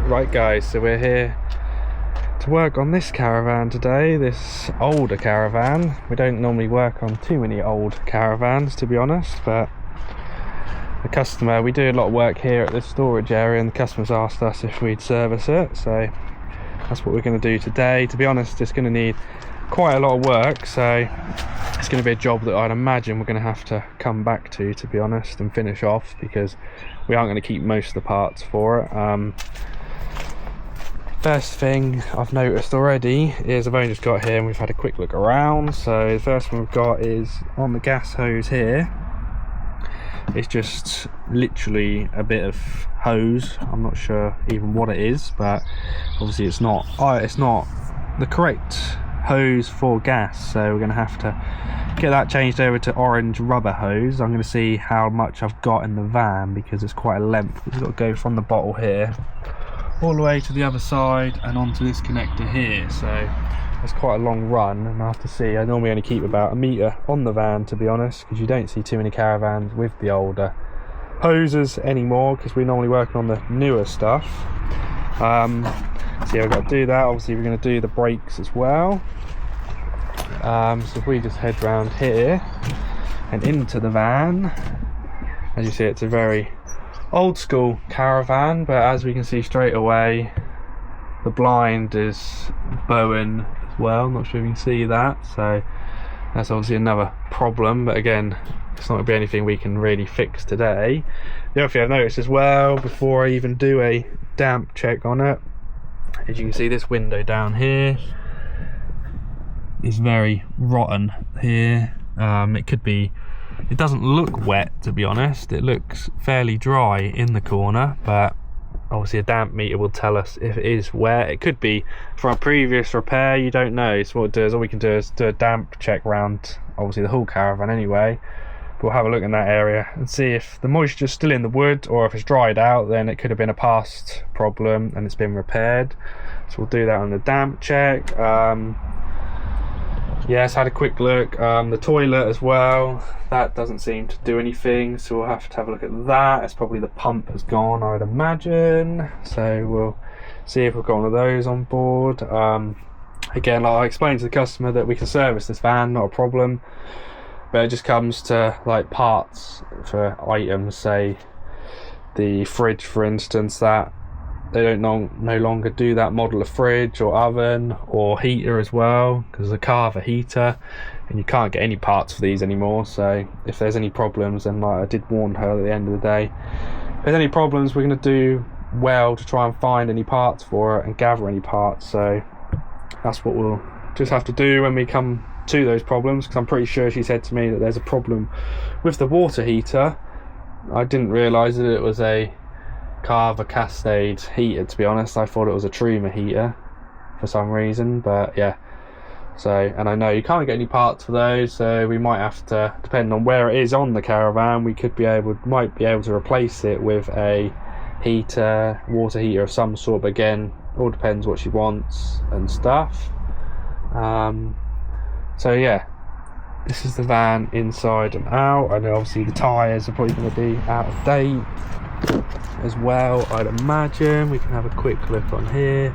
Right guys, so we're here to work on this caravan today, this older caravan. We don't normally work on too many old caravans, to be honest, but the customer, we do a lot of work here at this storage area and the customer's asked us if we'd service it, so that's what we're going to do today. To be honest, it's going to need quite a lot of work, so it's going to be a job that I'd imagine we're going to have to come back to be honest, and finish off, because we aren't going to keep most of the parts for it. First thing I've noticed already is I've only just got here and we've had a quick look around. So the first one we've got is on the gas hose here. It's just literally a bit of hose. I'm not sure even what it is, but obviously it's not the correct hose for gas, so we're going to have to get that changed over to orange rubber hose. I'm going to see how much I've got in the van because it's quite a length. We've got to go from the bottle here all the way to the other side and onto this connector here, so it's quite a long run, and I have to see. I normally only keep about a metre on the van, to be honest, because you don't see too many caravans with the older hoses anymore, because we're normally working on the newer stuff. So yeah, we've got to do that. Obviously we're going to do the brakes as well. So if we just head round here and into the van, as you see, it's a very old school caravan, but as we can see straight away, the blind is bowing as well. I'm not sure if you can see that, so that's obviously another problem, but again, it's not going to be anything we can really fix today. The other thing I've noticed as well, before I even do a damp check on it, as you can see, this window down here is very rotten here. It doesn't look wet, to be honest. It looks fairly dry in the corner, but obviously a damp meter will tell us if it is wet. It could be from a previous repair, you don't know. So what all we can do is do a damp check around obviously the whole caravan anyway. But we'll have a look in that area and see if the moisture's still in the wood, or if it's dried out, then it could have been a past problem and it's been repaired. So we'll do that on the damp check. Yes, had a quick look. The toilet as well, that doesn't seem to do anything, so we'll have to have a look at that. It's probably the pump has gone, I would imagine, so we'll see if we've got one of those on board. Again, like I explained to the customer that we can service this van, not a problem, but it just comes to like parts for items, say the fridge for instance, that they don't no longer do that model of fridge or oven or heater as well, because there's a Carver heater and you can't get any parts for these anymore. So if there's any problems, then like I did warn her at the end of the day, if there's any problems, we're going to do well to try and find any parts for it and gather any parts. So that's what we'll just have to do when we come to those problems, because I'm pretty sure she said to me that there's a problem with the water heater. I didn't realise that it was a Carver Cascade heater, to be honest. I thought it was a Truma heater for some reason, but yeah. So, and I know you can't get any parts for those, so we might have to, depending on where it is on the caravan, we might be able to replace it with a heater, water heater of some sort, but again, all depends what she wants and stuff. So yeah, this is the van inside and out. I know obviously the tyres are probably going to be out of date as well, I'd imagine. We can have a quick look on here,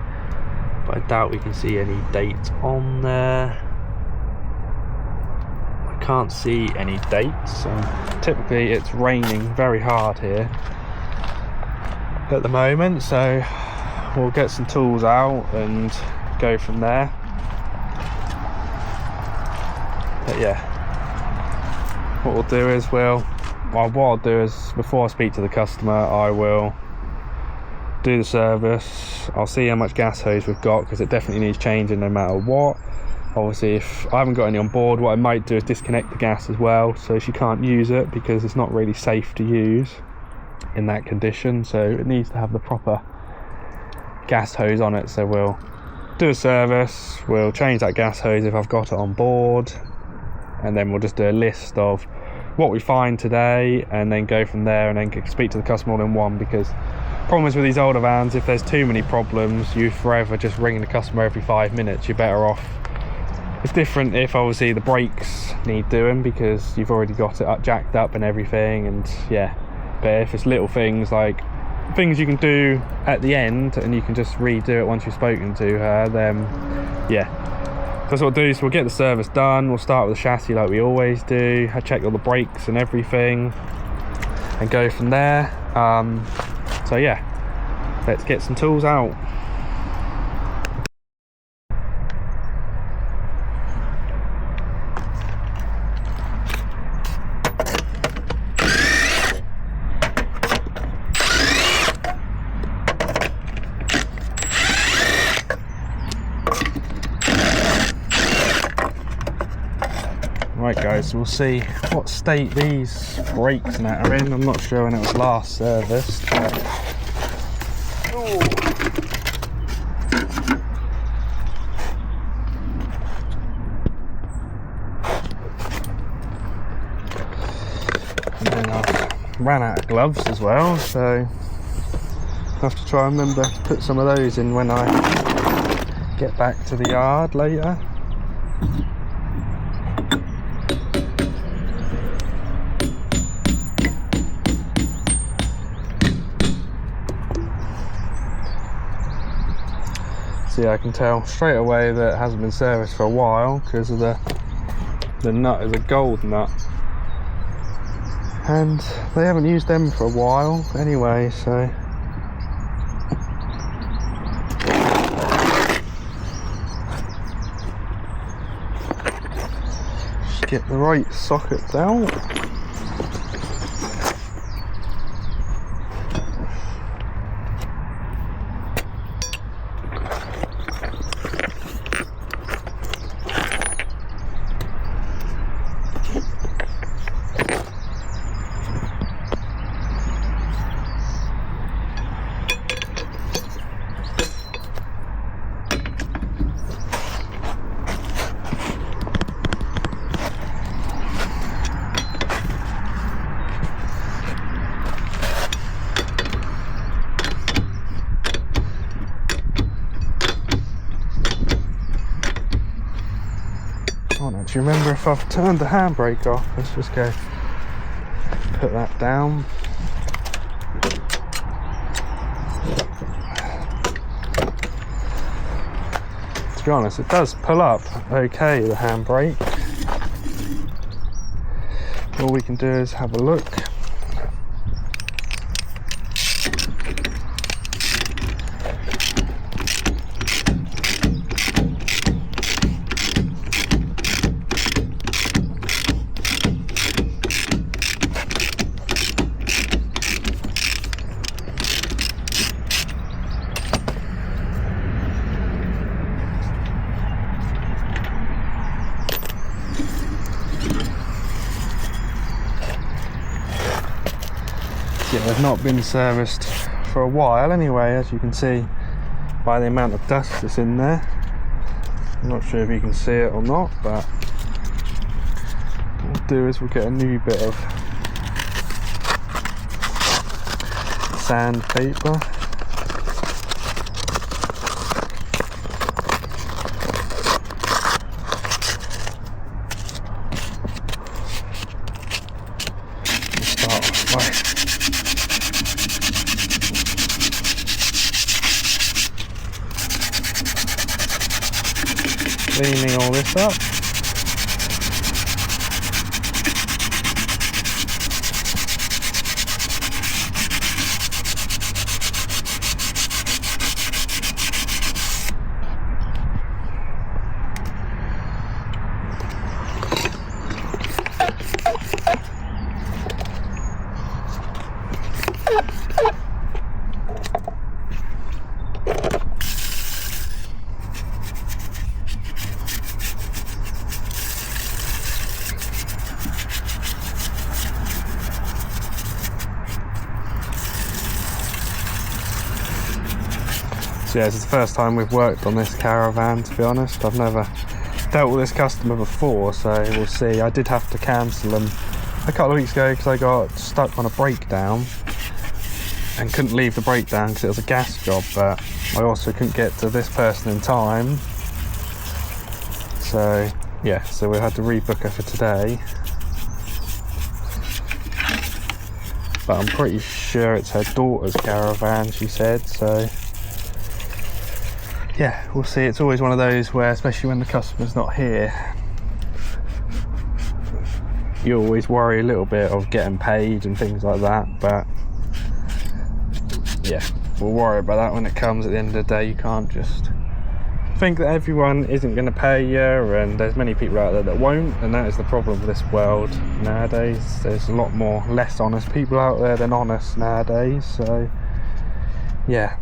but I doubt we can see any dates on there. I can't see any dates, and typically it's raining very hard here at the moment, so we'll get some tools out and go from there. But yeah, what we'll do is what I'll do is, before I speak to the customer, I will do the service. I'll see how much gas hose we've got, because it definitely needs changing no matter what. Obviously if I haven't got any on board, what I might do is disconnect the gas as well, so she can't use it, because it's not really safe to use in that condition. So it needs to have the proper gas hose on it. So we'll do a service, we'll change that gas hose if I've got it on board, and then we'll just do a list of what we find today and then go from there, and then speak to the customer all in one. Because problem is with these older vans, if there's too many problems, you forever just ringing the customer every 5 minutes. You're better off. It's different if obviously the brakes need doing, because you've already got it jacked up and everything, and yeah. But if it's little things like things you can do at the end, and you can just redo it once you've spoken to her, then yeah, that's what we'll do. So we'll get the service done, we'll start with the chassis like we always do, I check all the brakes and everything, and go from there. So yeah, let's get some tools out. Right guys, we'll see what state these brakes and that are in. I'm not sure when it was last serviced, but and then I've ran out of gloves as well, so I have to try and remember to put some of those in when I get back to the yard later. I can tell straight away that it hasn't been serviced for a while because of the nut is a gold nut, and they haven't used them for a while anyway, so just get the right sockets out. Do you remember if I've turned the handbrake off? Let's just go put that down. To be honest, it does pull up okay, the handbrake. All we can do is have a look. Yeah, they've not been serviced for a while anyway, as you can see by the amount of dust that's in there. I'm not sure if you can see it or not, but what we'll do is we'll get a new bit of sandpaper. Cleaning all this up. So yeah, this is the first time we've worked on this Caravan, to be honest. I've never dealt with this customer before, so we'll see. I did have to cancel them a couple of weeks ago because I got stuck on a breakdown and couldn't leave the breakdown because it was a gas job, but I also couldn't get to this person in time. So yeah, so we had to rebook her for today. but I'm pretty sure it's her daughter's caravan, she said, so yeah, we'll see. It's always one of those where, especially when the customer's not here, you always worry a little bit of getting paid and things like that, but yeah, we'll worry about that when it comes. At the end of the day, you can't just think that everyone isn't going to pay you, and there's many people out there that won't, and that is the problem with this world nowadays. There's a lot more less honest people out there than honest nowadays, so yeah.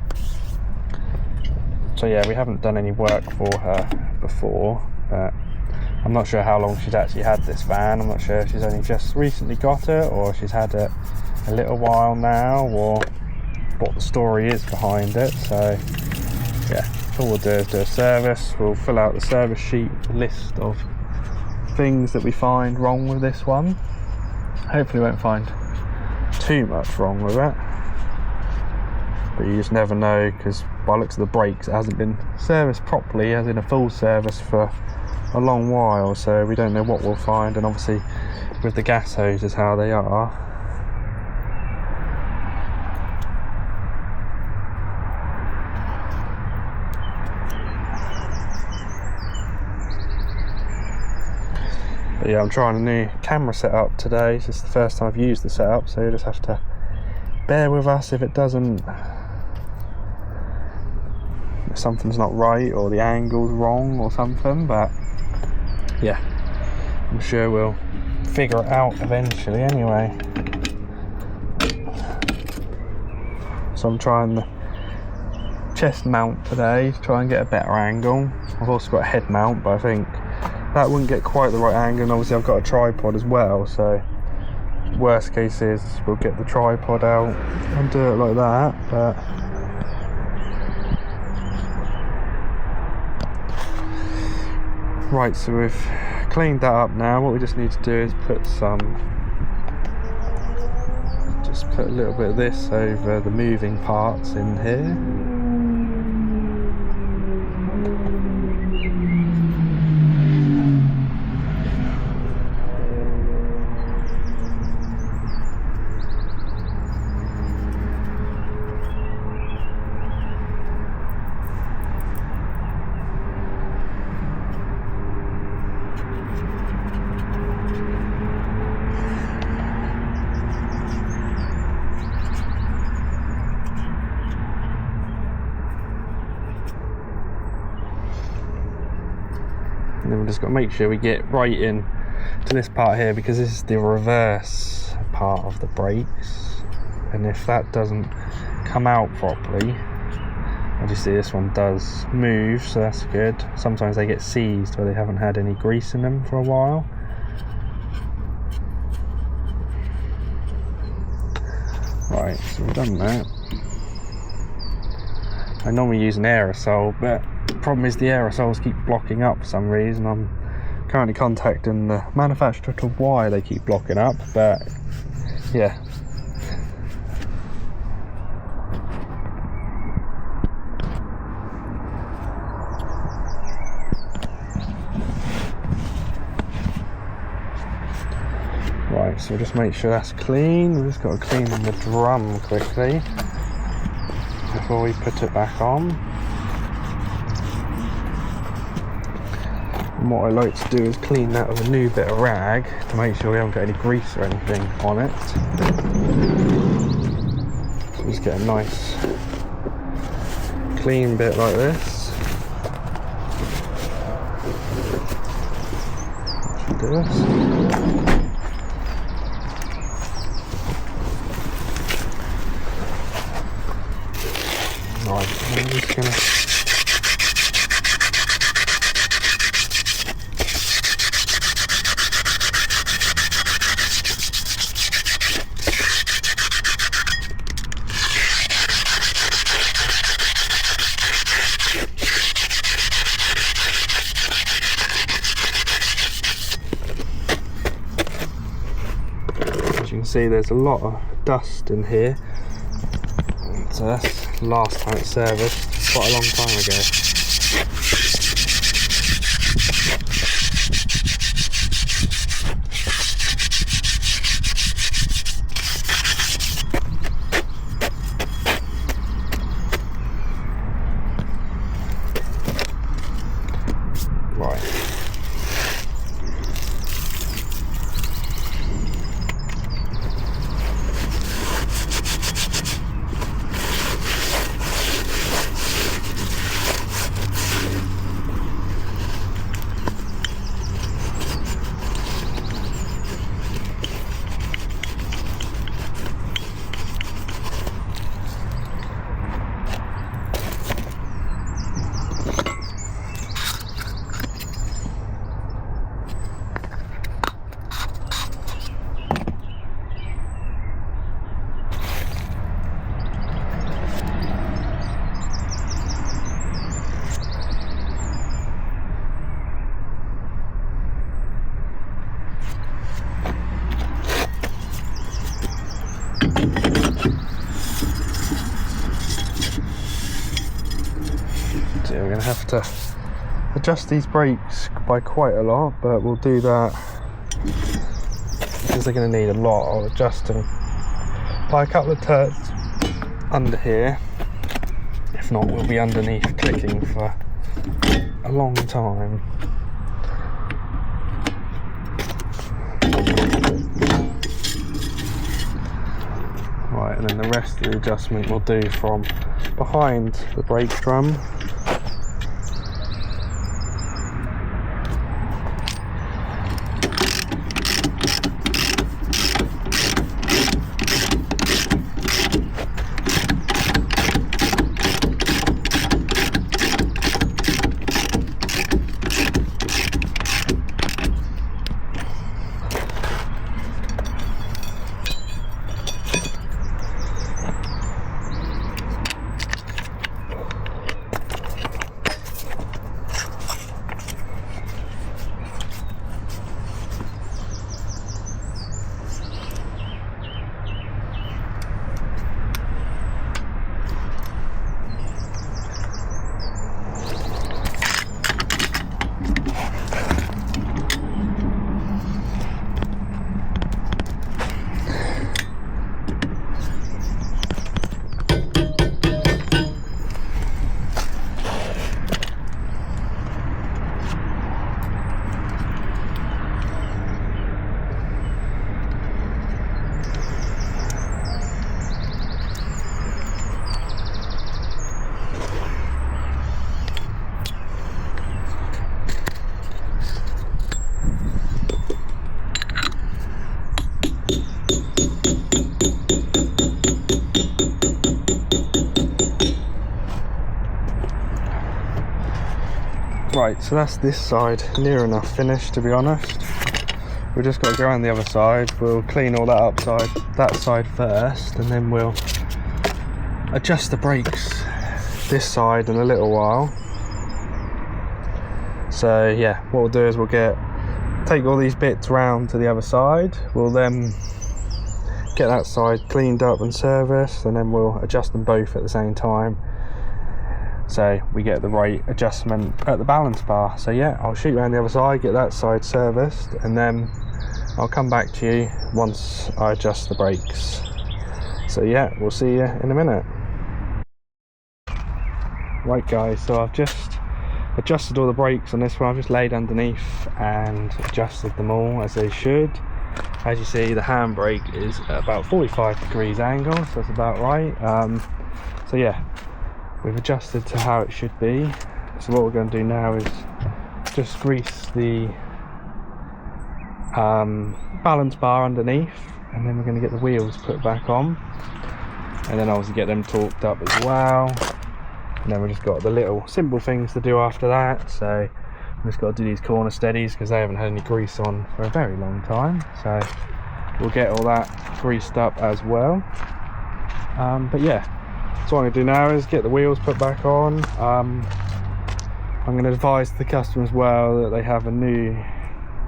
So yeah, we haven't done any work for her before, but I'm not sure how long she's actually had this van. I'm not sure if she's only just recently got it, or she's had it a little while now, or what the story is behind it. So yeah, all we'll do is do a service. We'll fill out the service sheet, list of things that we find wrong with this one. Hopefully we won't find too much wrong with it, but you just never know, because by the looks of the brakes, it hasn't been serviced properly, as in a full service, for a long while, so we don't know what we'll find. And obviously with the gas hoses how they are, but yeah, I'm trying a new camera setup today. This is the first time I've used the setup, so you just have to bear with us if it doesn't, if something's not right or the angle's wrong or something, but yeah, I'm sure we'll figure it out eventually anyway. So I'm trying the chest mount today to try and get a better angle. I've also got a head mount, but I think that wouldn't get quite the right angle, and obviously I've got a tripod as well, so worst case is we'll get the tripod out and do it like that. But right, so we've cleaned that up now. What we just need to do is put a little bit of this over the moving parts in here. And then we've just got to make sure we get right in to this part here, because this is the reverse part of the brakes, and if that doesn't come out properly, obviously this one does move, so that's good. Sometimes they get seized where they haven't had any grease in them for a while. Right, so we've done that. I normally use an aerosol, but the problem is the aerosols keep blocking up for some reason. I'm currently contacting the manufacturer to why they keep blocking up, but yeah. Right, so we'll just make sure that's clean. We've just got to clean the drum quickly before we put it back on. And what I like to do is clean that with a new bit of rag to make sure we haven't got any grease or anything on it. So just get a nice clean bit like this. Should do this. Right, I'm just gonna as you can see, there's a lot of dust in here, so that's the last time it's serviced, quite a long time ago. dear, we're going to have to adjust these brakes by quite a lot, but we'll do that because they're going to need a lot of adjusting by a couple of turns under here. If not, we'll be underneath clicking for a long time. Right, and then the rest of the adjustment we'll do from behind the brake drum. Right, so that's this side near enough finished, to be honest. We've just got to go around the other side. We'll clean all that that side first, and then we'll adjust the brakes this side in a little while. So yeah, what we'll do is we'll take all these bits round to the other side. We'll then get that side cleaned up and serviced, and then we'll adjust them both at the same time, so we get the right adjustment at the balance bar. So yeah, I'll shoot around the other side, get that side serviced, and then I'll come back to you once I adjust the brakes. So yeah, we'll see you in a minute. Right guys, so I've just adjusted all the brakes on this one. I've just laid underneath and adjusted them all as they should. As you see, the handbrake is at about 45 degrees angle, so that's about right. So yeah, we've adjusted to how it should be. So what we're going to do now is just grease the balance bar underneath, and then we're going to get the wheels put back on, and then obviously get them torqued up as well. And then we've just got the little simple things to do after that. So we've just got to do these corner steadies because they haven't had any grease on for a very long time, so we'll get all that greased up as well. But yeah, so what I'm going to do now is get the wheels put back on. I'm going to advise the customer as well that they have a new,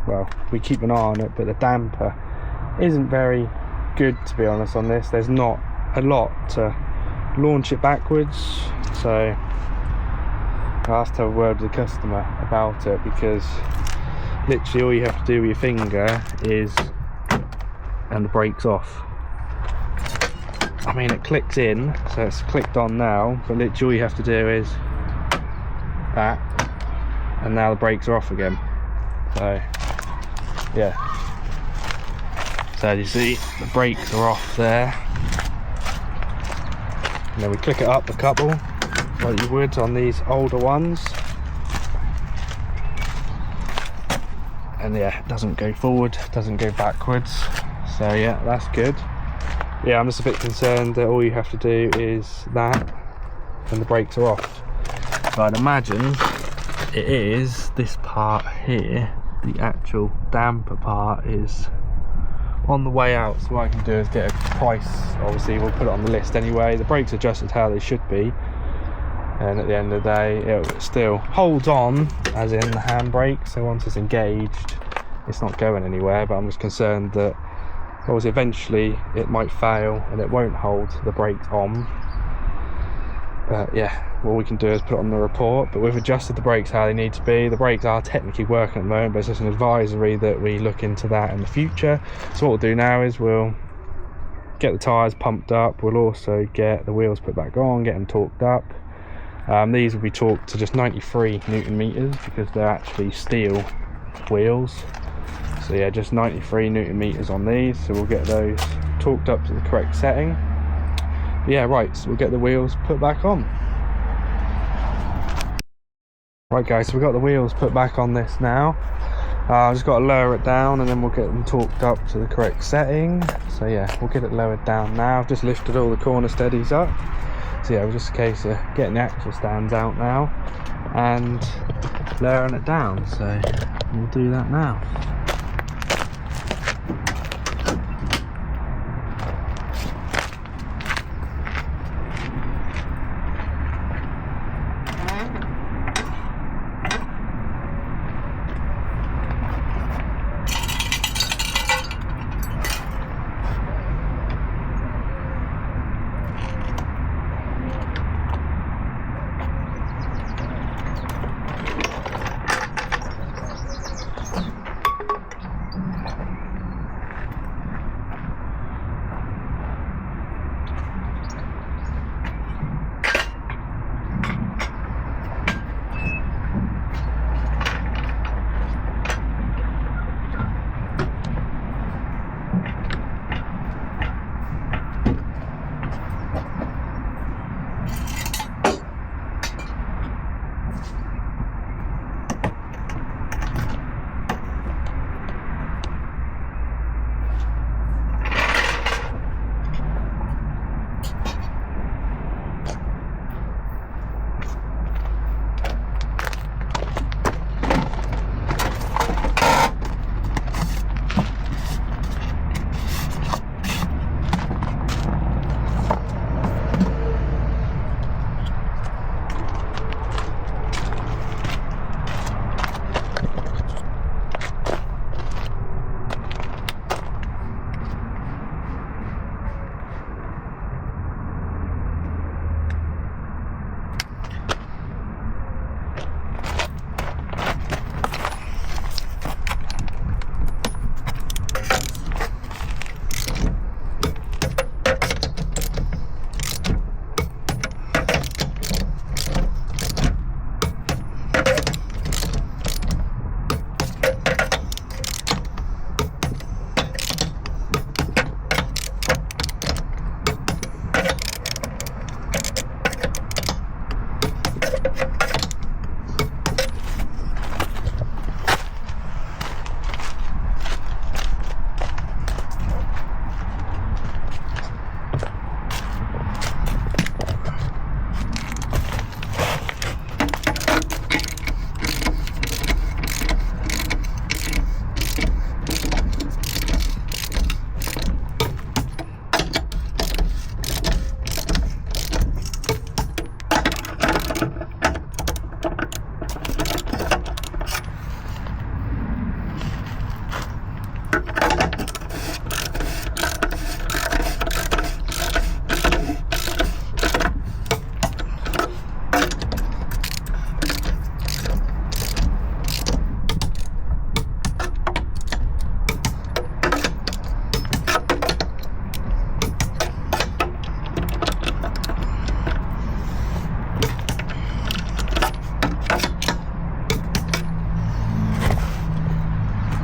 well, we keep an eye on it, but the damper isn't very good, to be honest, on this. There's not a lot to launch it backwards, so I have to have a word with the customer about it, because literally all you have to do with your finger is, and the brake's off. I mean, it clicks in, so it's clicked on now, but literally all you have to do is that, and now the brakes are off again. So yeah, so as you see, the brakes are off there, and then we click it up a couple like you would on these older ones, and yeah, it doesn't go forward, doesn't go backwards. So yeah, that's good. Yeah, I'm just a bit concerned that all you have to do is that and the brakes are off. So I'd imagine it is this part here, the actual damper part is on the way out. So what I can do is get a price, obviously we'll put it on the list anyway. The brakes are adjusted how they should be, and at the end of the day it still holds on, as in the handbrake, so once it's engaged it's not going anywhere. But I'm just concerned that obviously eventually it might fail and it won't hold the brakes on. But yeah, what we can do is put it on the report. But we've adjusted the brakes how they need to be. The brakes are technically working at the moment, but it's just an advisory that we look into that in the future. So what we'll do now is we'll get the tyres pumped up. We'll also get the wheels put back on, get them torqued up. These will be torqued to just 93 Newton meters because they're actually steel wheels. So yeah, just 93 Newton meters on these. So we'll get those torqued up to the correct setting. But yeah, right, so we'll get the wheels put back on. Right guys, so we've got the wheels put back on this now. I've just got to lower it down and then we'll get them torqued up to the correct setting. So yeah, we'll get it lowered down now. I've just lifted all the corner steadies up. So yeah, it was just a case of getting the axle stands out now and lowering it down. So we'll do that now.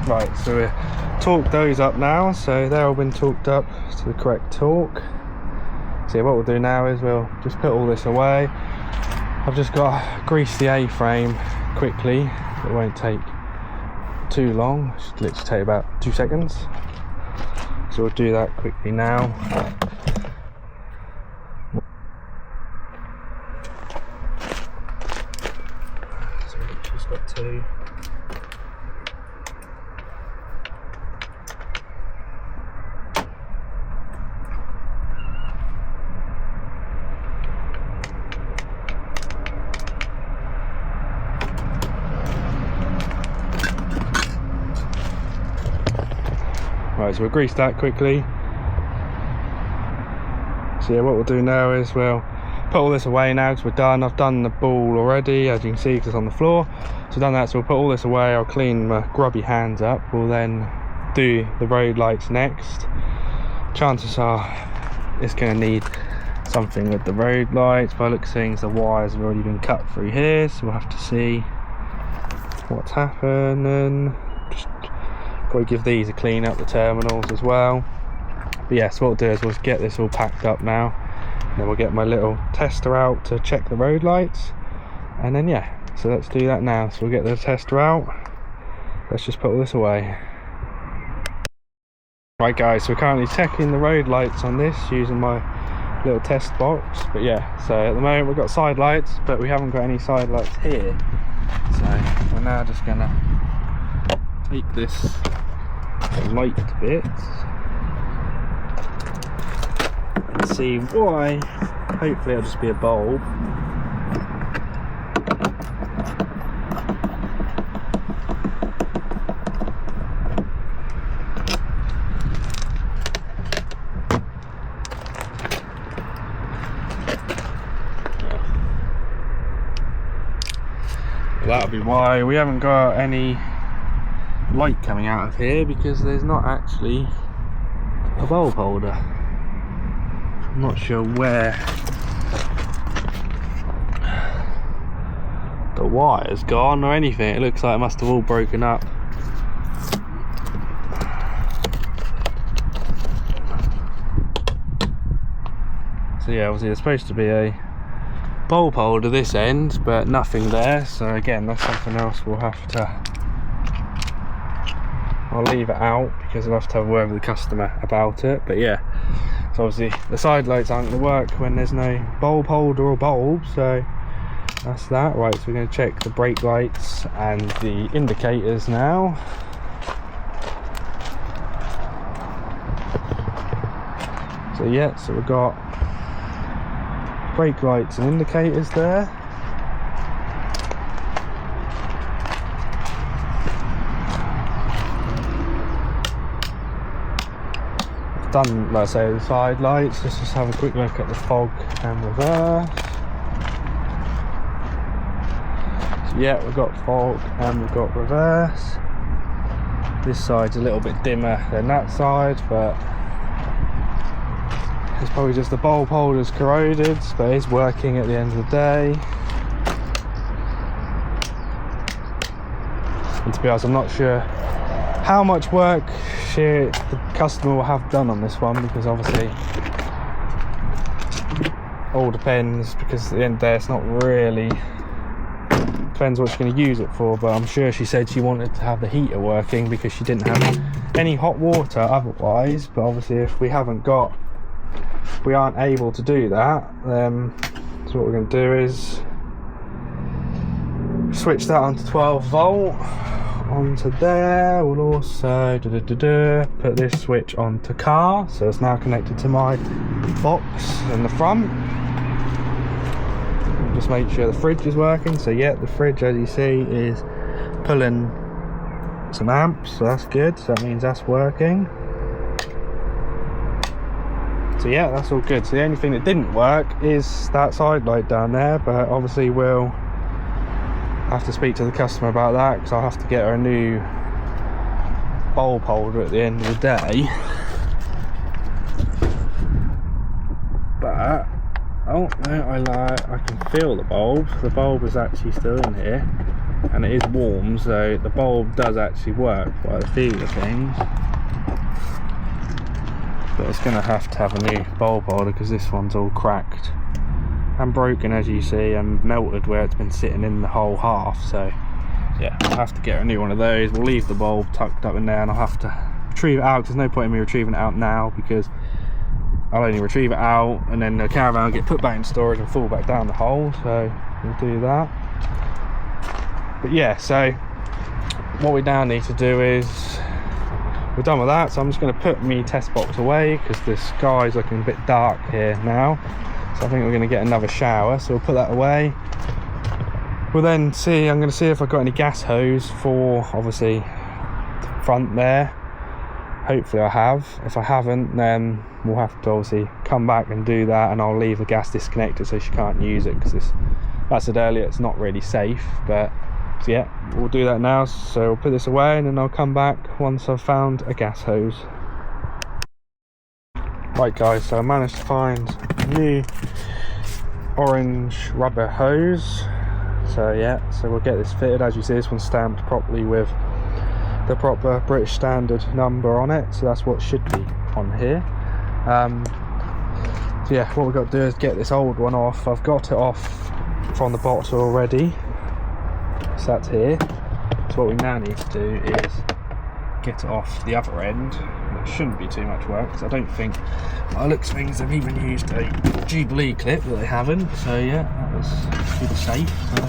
Right, so we've torqued those up now, so they're all been torqued up to the correct torque. So what we'll do now is we'll just put all this away. I've just got to grease the A-frame quickly. It won't take too long, it should literally take about 2 seconds. So we'll do that quickly now. So we've just got two. Right, so we'll grease that quickly. So yeah, what we'll do now is we'll put all this away now because we're done. I've done the ball already, as you can see, because it's on the floor. So done that, so we'll put all this away. I'll clean my grubby hands up. We'll then do the road lights next. Chances are it's going to need something with the road lights. By the looks of things, the wires have already been cut through here, so we'll have to see what's happening. Just got to give these a clean up, the terminals as well. But yeah, so what we'll do is we'll get this all packed up now, and then we'll get my little tester out to check the road lights, and then yeah, so let's do that now. So we'll get the tester out. Let's just put all this away. Right guys, so we're currently checking the road lights on this using my little test box. But yeah, so at the moment we've got side lights, but we haven't got any side lights here. So we're now just gonna take this light bit and see why. Hopefully it'll just be a bulb. That'll be why we haven't got any light coming out of here, because there's not actually a bulb holder. I'm not sure where the wire's gone or anything. It looks like it must have all broken up. So yeah, obviously there's supposed to be a bulb holder this end, but nothing there. So again, that's something else we'll have to, I'll leave it out because I'll have to have a word with the customer about it. But yeah, so obviously the side lights aren't going to work when there's no bulb holder or bulb, so that's that. Right, so we're going to check the brake lights and the indicators now. So yeah, so we've got brake lights and indicators there. I've done, like I say, the side lights. Let's just have a quick look at the fog and reverse. So yeah, we've got fog and we've got reverse. This side's a little bit dimmer than that side, but it's probably just the bulb holder's corroded, but it's working at the end of the day. And to be honest, I'm not sure how much work the customer will have done on this one, because obviously all depends, because at the end of the day it's not really, depends what she's going to use it for. But I'm sure she said she wanted to have the heater working because she didn't have any hot water otherwise. But obviously if we aren't able to do that, then so what we're going to do is switch that onto 12 volt onto there. We'll also put this switch onto car, so it's now connected to my box in the front. Just make sure the fridge is working. So yeah, the fridge, as you see, is pulling some amps, so that's good. So that means that's working. So yeah, that's all good. So the only thing that didn't work is that side light down there, but obviously we'll have to speak to the customer about that, because I'll have to get her a new bulb holder at the end of the day. But oh no, I can feel the bulb. The bulb is actually still in here, and it is warm, so the bulb does actually work by the feel of things. But it's going to have a new bulb holder, because this one's all cracked and broken, as you see, and melted where it's been sitting in the whole half. So yeah, I'll have to get a new one of those. We'll leave the bulb tucked up in there, and I'll have to retrieve it out. There's no point in me retrieving it out now, because I'll only retrieve it out and then the caravan will get put back in storage and fall back down the hole. So we'll do that. But yeah, so what we now need to do is, we're done with that, so I'm just going to put my test box away, because the sky's looking a bit dark here now. So I think we're going to get another shower, so we'll put that away. We'll then see, I'm going to see if I've got any gas hose for obviously the front there. hopefully I have. If I haven't, then we'll have to obviously come back and do that, and I'll leave the gas disconnected so she can't use it, because it's, like I said earlier, it's not really safe. But so yeah, we'll do that now. So I'll put this away and then I'll come back once I've found a gas hose. Right guys, so I managed to find a new orange rubber hose. So yeah, so we'll get this fitted. As you see, this one's stamped properly with the proper British standard number on it, so that's what should be on here. So yeah, what we've got to do is get this old one off. I've got it off from the bottle already, so that's here. So what we now need to do is get it off the other end. That shouldn't be too much work, because I don't think, by the looks of things, they've even used a Jubilee clip, but they haven't. So yeah, that was super safe. So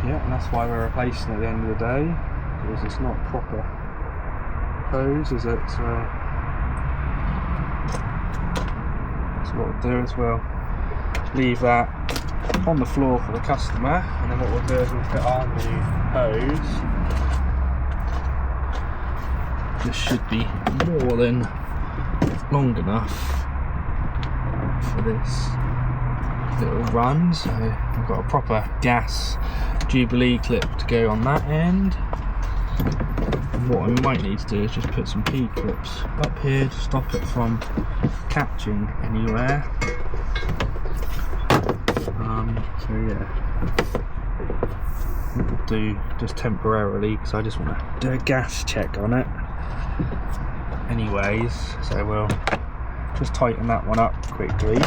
yeah, and that's why we're replacing it at the end of the day, because it's not proper hose, is it? So what we'll do is we'll leave that on the floor for the customer, and then what we'll do is we'll put our new hose. This should be more than long enough for this little run. So I've got a proper gas Jubilee clip to go on that end. And what I might need to do is just put some P-clips up here to stop it from catching anywhere. So yeah, we'll do just temporarily, because I just want to do a gas check on it anyways. So we'll just tighten that one up quickly.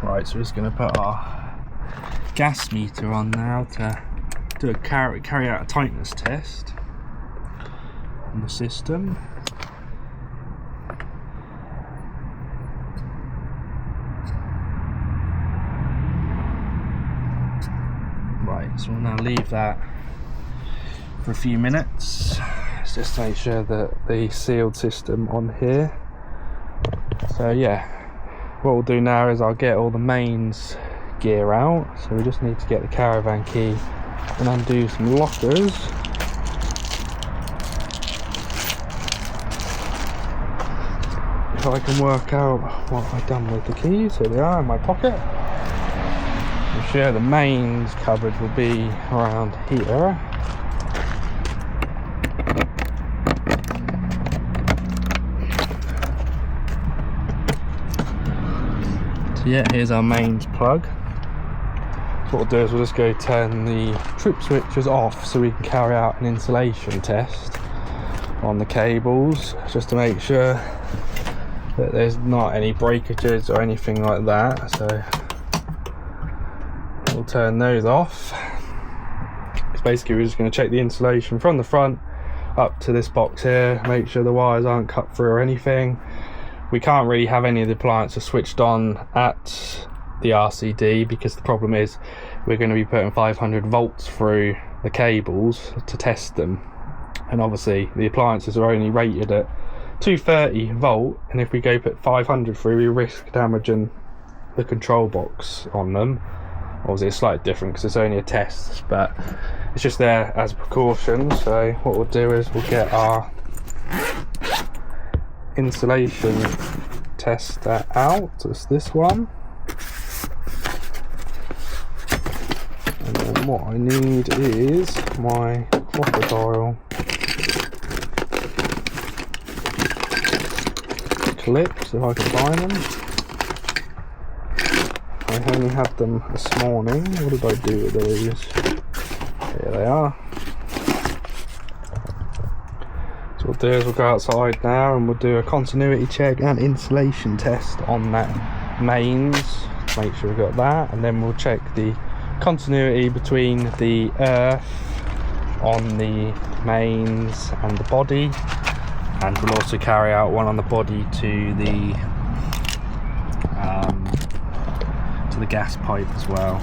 Right, so we're just going to put our gas meter on now to do a carry out a tightness test on the system. Right, so we'll now leave that for a few minutes. Let's just make sure that the sealed system on here. So yeah, what we'll do now is I'll get all the mains gear out. So we just need to get the caravan key and undo some lockers. If I can work out what I've done with the keys, here they are in my pocket. I'm sure the mains cupboard will be around here. So yeah, here's our mains plug. So what we'll do is we'll just go turn the trip switches off so we can carry out an insulation test on the cables, just to make sure that there's not any breakages or anything like that. So we'll turn those off. So basically we're just going to check the insulation from the front up to this box here, make sure the wires aren't cut through or anything. We can't really have any of the appliances switched on at the RCD, because the problem is we're going to be putting 500 volts through the cables to test them, and obviously the appliances are only rated at 230 volt, and if we go put 500 through, we risk damaging the control box on them. Obviously it's slightly different because it's only a test, but it's just there as a precaution. So what we'll do is we'll get our insulation tester out. It's this one, and then what I need is my crocodile clips, if I can find them. I only had them this morning. What did I do with those? Here they are. So what we'll do is we'll go outside now and we'll do a continuity check and insulation test on that mains. Make sure we've got that, and then we'll check the continuity between the earth on the mains and the body, and we'll also carry out one on the body to the gas pipe as well.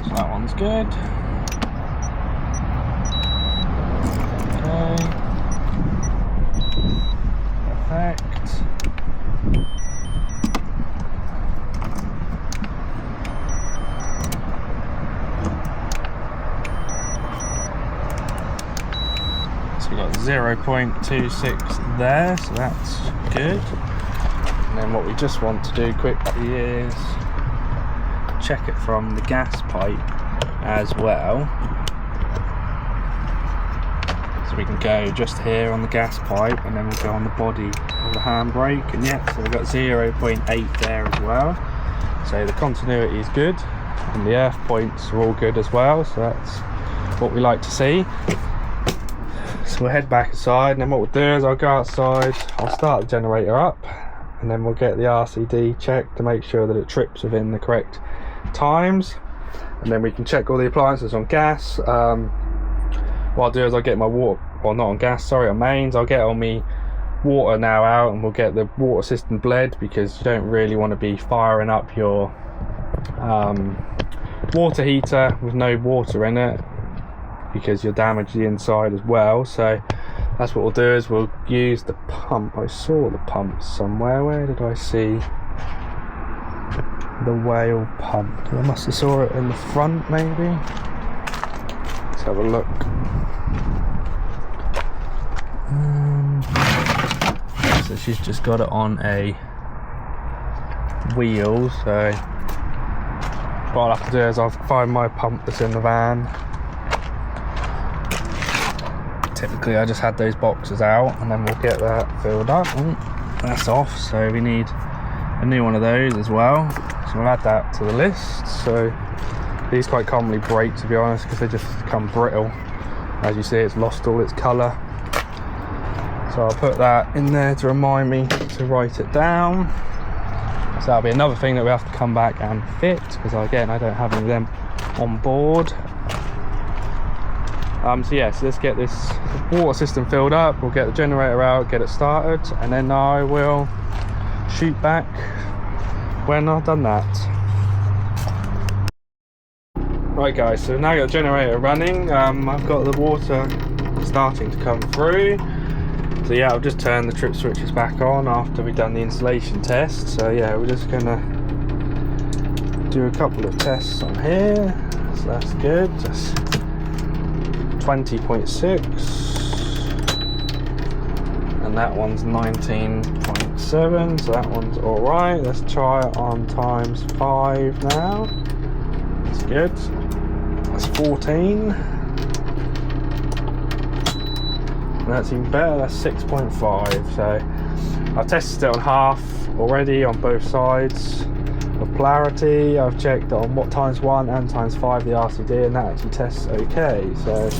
So that one's good. So we've got 0.26 there, so that's good. And then what we just want to do quickly is check it from the gas pipe as well. So we can go just here on the gas pipe, and then we'll go on the body of the handbrake, and yeah, so we've got 0.8 there as well. So the continuity is good, and the earth points are all good as well, so that's what we like to see. So we'll head back inside, and then what we'll do is I'll go outside, I'll start the generator up, and then we'll get the RCD checked to make sure that it trips within the correct times, and then we can check all the appliances on gas. What I'll do is I'll get my water, well not on gas, sorry, on mains, I'll get all my water now out, and we'll get the water system bled, because you don't really want to be firing up your water heater with no water in it, because you'll damage the inside as well. So that's what we'll do, is we'll use the pump. I saw the pump somewhere. Where did I see the whale pump? I must have saw it in the front maybe. Let's have a look. So she's just got it on a wheel, so what I'll have to do is I'll find my pump that's in the van. Typically I just had those boxes out, and then we'll get that filled up. That's off, so we need a new one of those as well, so we'll add that to the list. So these quite commonly break, to be honest, because they just become brittle. As you see, it's lost all its colour, so I'll put that in there to remind me to write it down. So that'll be another thing that we have to come back and fit, because again I don't have any of them on board. So yeah, so let's get this water system filled up, we'll get the generator out, get it started, and then I will shoot back when I've done that. Right guys, so now I've got the generator running, I've got the water starting to come through. So yeah, I'll just turn the trip switches back on after we've done the insulation test. So yeah, we're just gonna do a couple of tests on here. So that's good. That's 20.6, and that one's 19.7. So that one's all right. Let's try it on ×5 now. That's good. That's 14. That's even better, that's 6.5. So I've tested it on half already on both sides of polarity. I've checked on what ×1 and ×5 the RCD, and that actually tests okay. So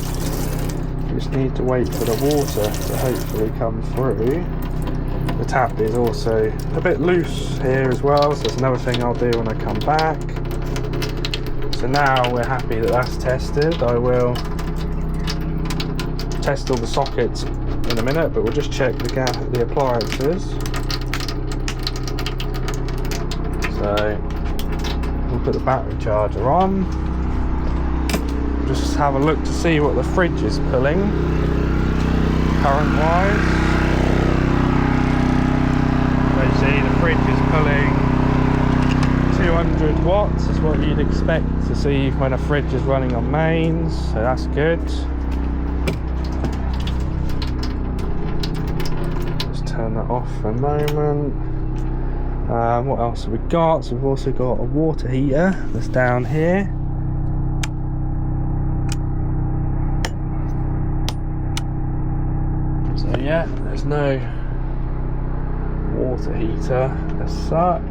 we just need to wait for the water to hopefully come through. The tap is also a bit loose here as well, so that's another thing I'll do when I come back. So now we're happy that that's tested. I will test all the sockets in a minute, but we'll just check the appliances. So we'll put the battery charger on, just have a look to see what the fridge is pulling current wise. As you see, the fridge is pulling 200 watts, is what you'd expect to see when a fridge is running on mains, so that's good. turn that off for a moment. What else have we got? So we've also got a water heater that's down here. So yeah, there's no water heater as such.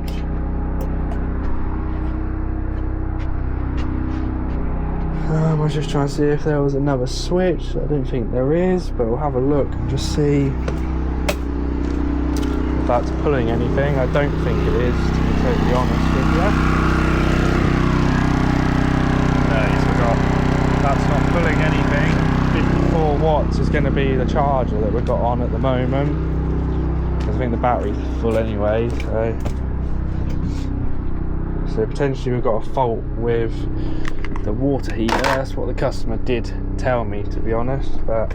I was just trying to see if there was another switch. I don't think there is, but we'll have a look and just see if that's pulling anything. I don't think it is, to be totally honest with you. No, he's forgot. That's not pulling anything. 54 watts is going to be the charger that we've got on at the moment. I think the battery's full anyway, so potentially we've got a fault with the water heater. That's what the customer did tell me, to be honest, but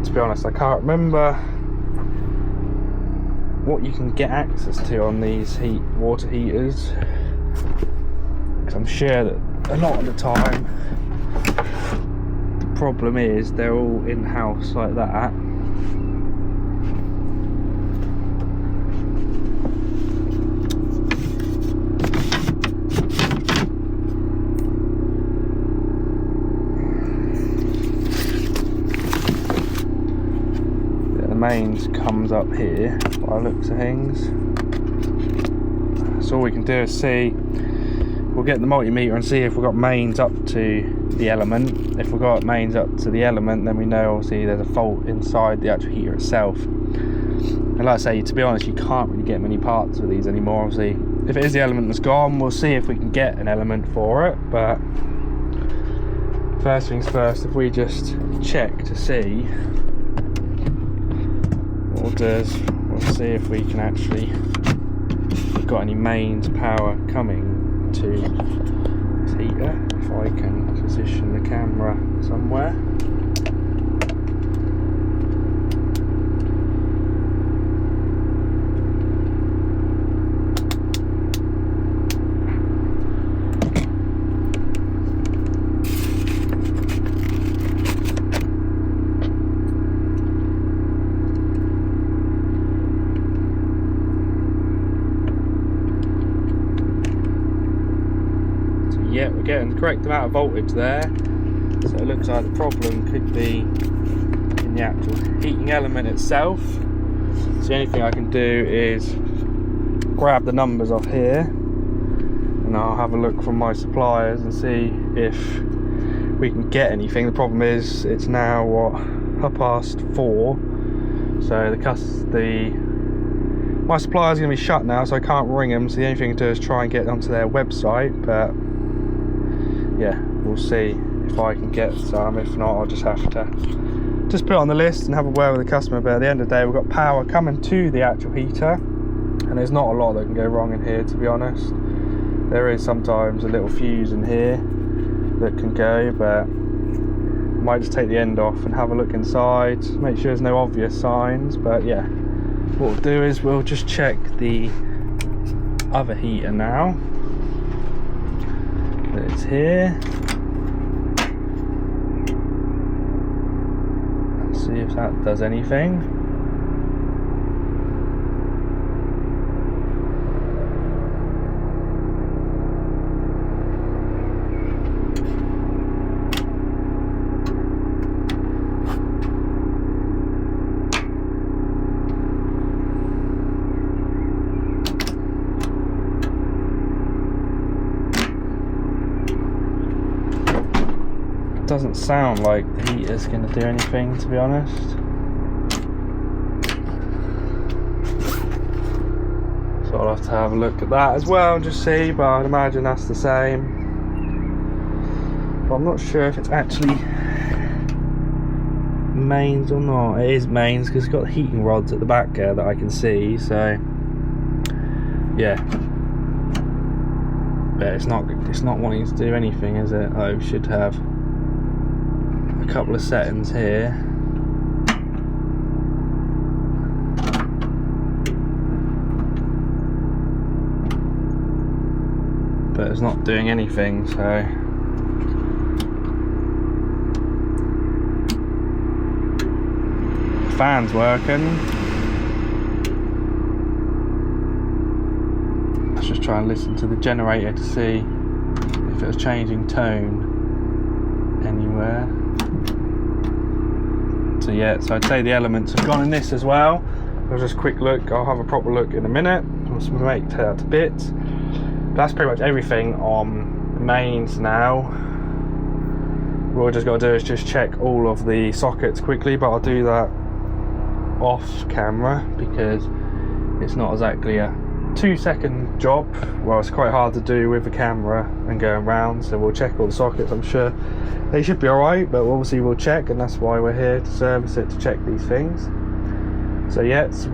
to be honest I can't remember what you can get access to on these water heaters, because I'm sure that a lot of the time the problem is they're all in-house like that. Mains comes up here by the looks of things, so all we can do is see, we'll get the multimeter and see if we've got mains up to the element. If we've got mains up to the element, then we know obviously there's a fault inside the actual heater itself. And like I say, to be honest, you can't really get many parts with these anymore. Obviously if it is the element that's gone, we'll see if we can get an element for it, but first things first, if we just check to see, we'll see if we can actually got any mains power coming to this heater. If I can position the camera somewhere. Yeah, we're getting the correct amount of voltage there, so it looks like the problem could be in the actual heating element itself. So the only thing I can do is grab the numbers off here and I'll have a look from my suppliers and see if we can get anything. The problem is it's now what, 4:30, so my supplier's going to be shut now, so I can't ring them, so the only thing I can do is try and get onto their website, but yeah, we'll see if I can get some. If not, I'll just have to put it on the list and have a word with the customer. But at the end of the day, we've got power coming to the actual heater, and there's not a lot that can go wrong in here, to be honest. There is sometimes a little fuse in here that can go, but I might just take the end off and have a look inside, make sure there's no obvious signs. But yeah, what we'll do is we'll just check the other heater now. It's here. Let's see if that does anything. Doesn't sound like the heater's going to do anything, to be honest. So I'll have to have a look at that as well and just see, but I'd imagine that's the same. But I'm not sure if it's actually mains or not. It is mains because it's got the heating rods at the back there that I can see, so yeah. But it's not wanting to do anything, is it? I should have a couple of settings here. But it's not doing anything, so fan's working. Let's just try and listen to the generator to see if it was changing tone anywhere. So yeah, so I'd say the elements have gone in this as well. I'll just quick look, I'll have a proper look in a minute. I'll just make that to bits. That's pretty much everything on mains now. What we've just got to do is just check all of the sockets quickly, but I'll do that off camera because it's not exactly a 2-second job. Well, it's quite hard to do with the camera and going round, so we'll check all the sockets. I'm sure they should be alright, but obviously we'll check, and that's why we're here to service it, to check these things. So yes,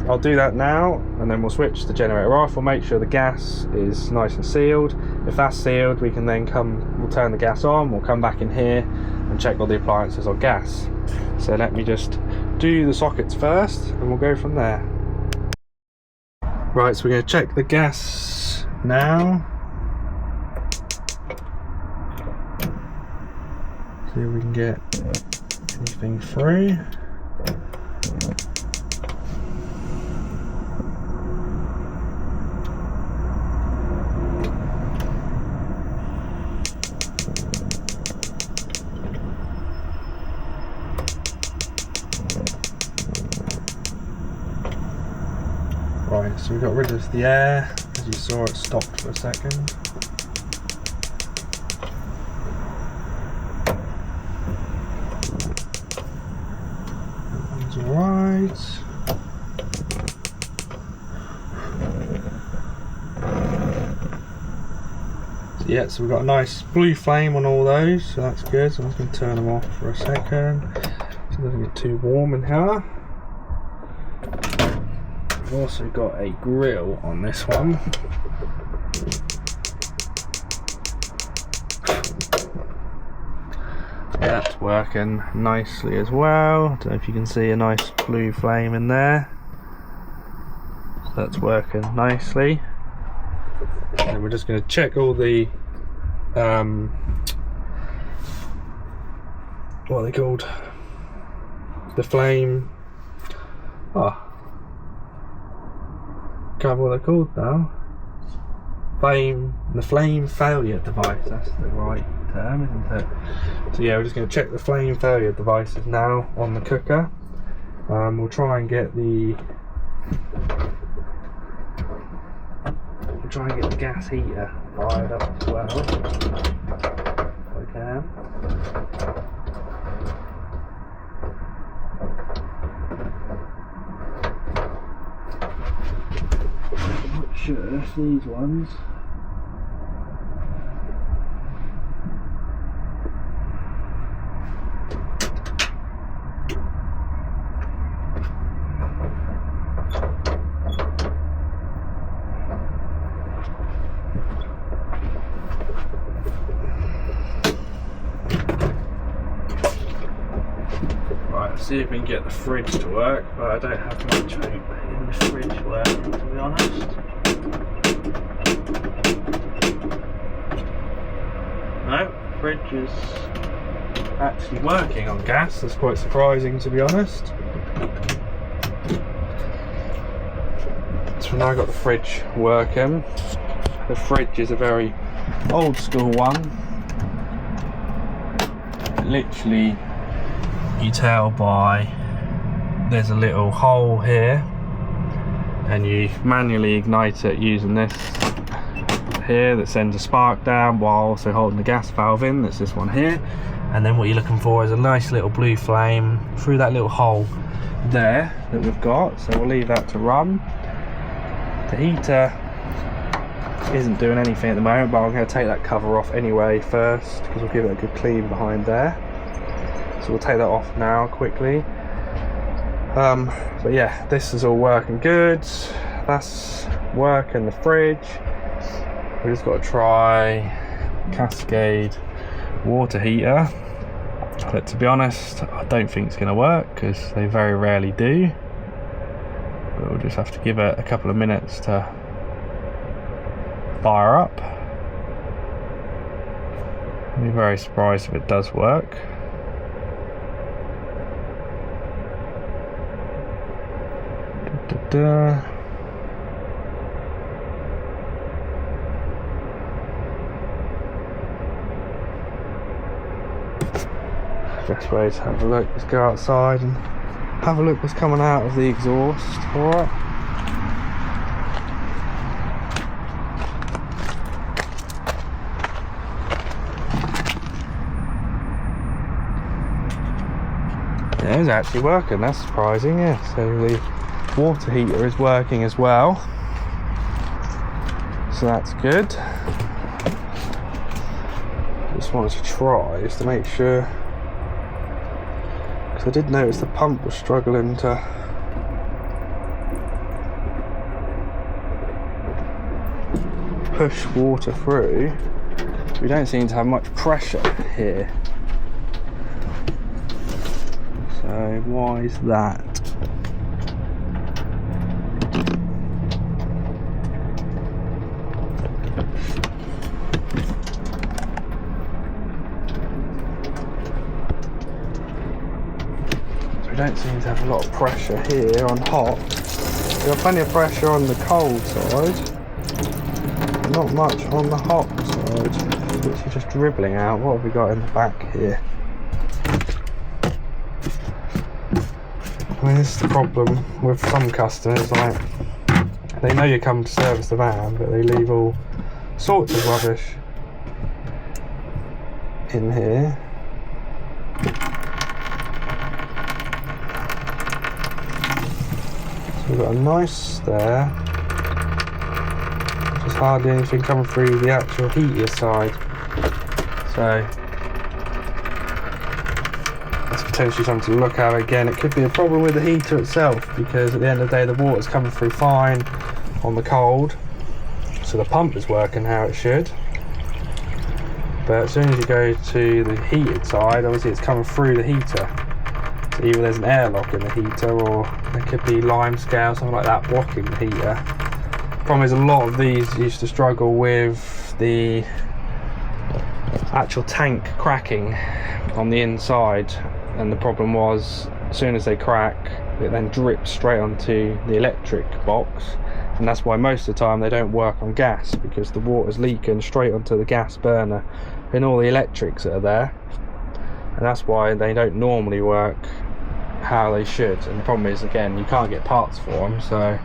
I'll do that now, and then we'll switch the generator off. We'll make sure the gas is nice and sealed. If that's sealed, we can then we'll turn the gas on, we'll come back in here and check all the appliances on gas. So let me just do the sockets first, and we'll go from there. Right, so we're going to check the gas now. See if we can get anything through. Right, so we got rid of the air. As you saw, it stopped for a second. That one's alright. So yeah, so we've got a nice blue flame on all those, so that's good. So I'm just going to turn them off for a second, so it doesn't get too warm in here. We've also got a grill on this one. Yeah, that's working nicely as well. I don't know if you can see a nice blue flame in there. So that's working nicely. And we're just going to check all the what are they called? The flame. Can't remember what they're called now. The flame failure device, that's the right term, isn't it? So yeah, we're just going to check the flame failure devices now on the cooker. We'll try and get the gas heater fired up as well, if I can. Sure, these ones. Right, let's see if we can get the fridge to work, but I don't have much hope in the fridge working, to be honest. No, fridge is actually working on gas. That's quite surprising, to be honest. So now I've got the fridge working. The fridge is a very old school one. Literally, you tell by there's a little hole here, and you manually ignite it using this here that sends a spark down while also holding the gas valve in. That's this one here, and then what you're looking for is a nice little blue flame through that little hole there that we've got. So we'll leave that to run. The heater isn't doing anything at the moment, but I'm going to take that cover off anyway first, because we'll give it a good clean behind there. So we'll take that off now quickly. But yeah, this is all working good. That's working the fridge. We just got to try Cascade water heater, but to be honest, I don't think it's going to work because they very rarely do. But we'll just have to give it a couple of minutes to fire up. I'll be very surprised if it does work. Best way to have a look is go outside and have a look what's coming out of the exhaust. Alright. Yeah, it's actually working, that's surprising, yeah. So the water heater is working as well. So that's good. Just wanted to try just to make sure, because I did notice the pump was struggling to push water through. We don't seem to have much pressure here. So why is that? Don't seem to have a lot of pressure here on hot. We've got plenty of pressure on the cold side, not much on the hot side, which is just dribbling out. What have we got in the back here? I mean, this is the problem with some customers, like, they know you come to service the van, but they leave all sorts of rubbish in here. We've got a nice there, just hardly anything coming through the actual heater side, so that's potentially something to look at. Again, it could be a problem with the heater itself, because at the end of the day the water's coming through fine on the cold, so the pump is working how it should, but as soon as you go to the heated side, obviously it's coming through the heater. Either there's an airlock in the heater, or there could be lime scale, something like that, blocking the heater. Problem is, a lot of these used to struggle with the actual tank cracking on the inside, and the problem was, as soon as they crack, it then drips straight onto the electric box, and that's why most of the time they don't work on gas, because the water's leaking straight onto the gas burner and all the electrics that are there, and that's why they don't normally work how they should. And the problem is, again, you can't get parts for them, so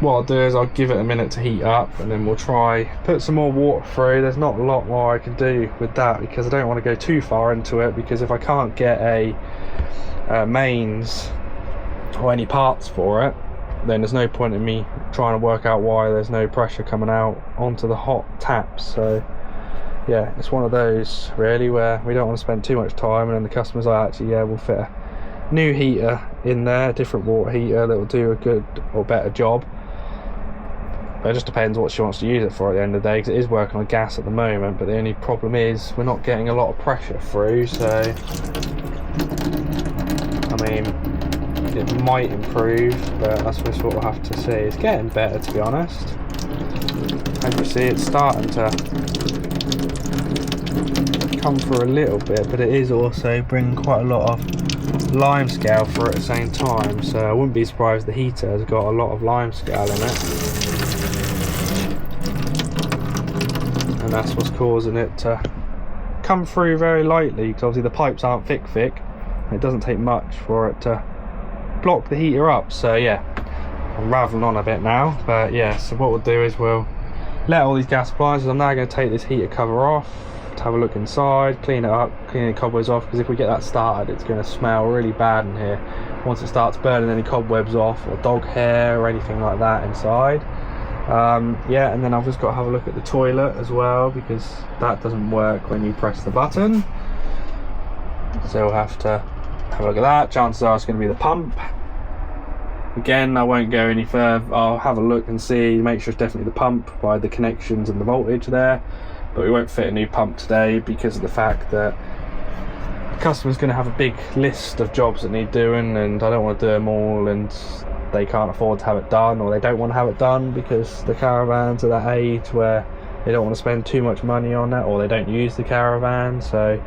what I'll do is I'll give it a minute to heat up, and then we'll try put some more water through. There's not a lot more I can do with that, because I don't want to go too far into it, because if I can't get a mains or any parts for it, then there's no point in me trying to work out why there's no pressure coming out onto the hot taps. So yeah, it's one of those really where we don't want to spend too much time, and then the customer's like, actually, yeah, we'll fit a new heater in there, a different water heater that will do a good or better job. But it just depends what she wants to use it for at the end of the day, because it is working on gas at the moment, but the only problem is we're not getting a lot of pressure through. So I mean, it might improve, but that's just what we'll have to see. It's getting better, to be honest. As you see, it's starting to come through a little bit, but it is also bringing quite a lot of lime scale through at the same time, so I wouldn't be surprised the heater has got a lot of lime scale in it, and that's what's causing it to come through very lightly, because obviously the pipes aren't thick, and it doesn't take much for it to block the heater up. So yeah, I'm rattling on a bit now, but yeah, so what we'll do is we'll let all these gas appliances. I'm now going to take this heater cover off to have a look inside, clean it up, clean the cobwebs off, because if we get that started, it's going to smell really bad in here once it starts burning any cobwebs off, or dog hair or anything like that inside. Yeah, and then I've just got to have a look at the toilet as well, because that doesn't work when you press the button, so we'll have to have a look at that. Chances are it's going to be the pump. Again, I won't go any further. I'll have a look and see, make sure it's definitely the pump by the connections and the voltage there, but we won't fit a new pump today because of the fact that the customer's going to have a big list of jobs that need doing, and I don't want to do them all, and they can't afford to have it done, or they don't want to have it done because the caravans are that age where they don't want to spend too much money on that, or they don't use the caravan. So,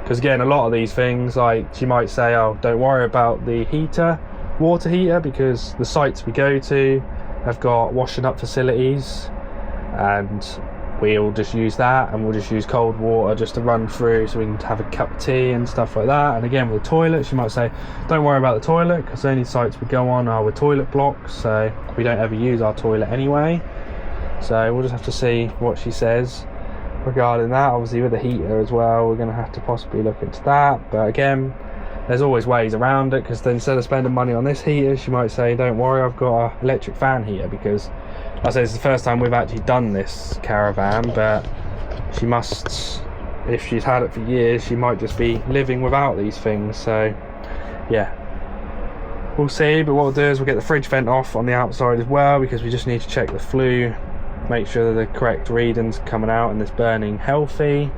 because again, a lot of these things, like, she might say, oh, don't worry about the heater, water heater, because the sites we go to have got washing up facilities, and we'll just use that, and we'll just use cold water just to run through so we can have a cup of tea and stuff like that. And again, with the toilets, you might say don't worry about the toilet, because the only sites we go on are with toilet blocks, so we don't ever use our toilet anyway. So we'll just have to see what she says regarding that. Obviously with the heater as well, we're going to have to possibly look into that, but again, there's always ways around it, because instead of spending money on this heater, she might say don't worry, I've got an electric fan heater, because like I say, it's the first time we've actually done this caravan, but she must, if she's had it for years, she might just be living without these things. So yeah, we'll see. But what we'll do is we'll get the fridge vent off on the outside as well, because we just need to check the flue, make sure that the correct readings coming out and it's burning healthy.